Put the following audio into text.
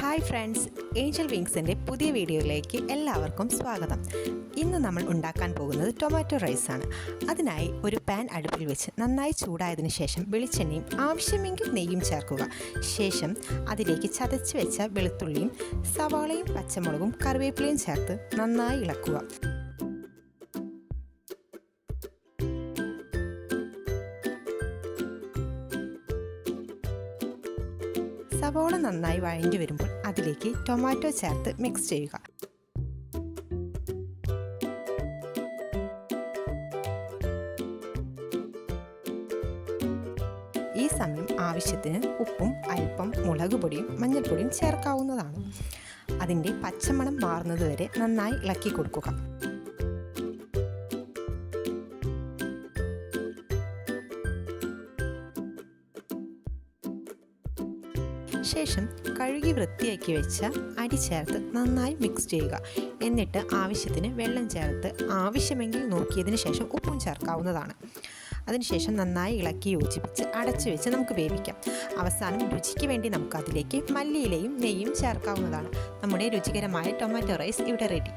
Hi friends, Angel വിങ്സിൻ്റെ പുതിയ വീഡിയോയിലേക്ക് എല്ലാവർക്കും സ്വാഗതം. ഇന്ന് നമ്മൾ ഉണ്ടാക്കാൻ പോകുന്നത് ടൊമാറ്റോ റൈസാണ്. അതിനായി ഒരു പാൻ അടുപ്പിൽ വെച്ച് നന്നായി ചൂടായതിനു ശേഷം വെളിച്ചെണ്ണയും ആവശ്യമെങ്കിൽ നെയ്യും ചേർക്കുക. ശേഷം അതിലേക്ക് ചതച്ച് വെച്ച വെളുത്തുള്ളിയും സവാളയും പച്ചമുളകും കറിവേപ്പിലയും ചേർത്ത് നന്നായി ഇളക്കുക. സവോള നന്നായി വഴഞ്ഞു വരുമ്പോൾ അതിലേക്ക് ടൊമാറ്റോ ചേർത്ത് മിക്സ് ചെയ്യുക. ഈ സമയം ആവശ്യത്തിന് ഉപ്പും അല്പം മുളക് പൊടിയും മഞ്ഞൾപ്പൊടിയും ചേർക്കാവുന്നതാണ്. അതിൻ്റെ പച്ചമണം മാറുന്നതുവരെ നന്നായി ഇളക്കി കൊടുക്കുക. ശേഷം കഴുകി വൃത്തിയാക്കി വെച്ച അരി ചേർത്ത് നന്നായി മിക്സ് ചെയ്യുക. എന്നിട്ട് ആവശ്യത്തിന് വെള്ളം ചേർത്ത് ആവശ്യമെങ്കിൽ നോക്കിയതിന് ശേഷം ഉപ്പും ചേർക്കാവുന്നതാണ്. അതിനുശേഷം നന്നായി ഇളക്കി യോജിപ്പിച്ച് അടച്ചു വെച്ച് നമുക്ക് വേവിക്കാം. അവസാനം രുചിക്ക് വേണ്ടി നമുക്ക് അതിലേക്ക് മല്ലിയിലയും നെയ്യും ചേർക്കാവുന്നതാണ്. നമ്മുടെ രുചികരമായ ടൊമാറ്റോ റൈസ് ഇവിടെ റെഡി.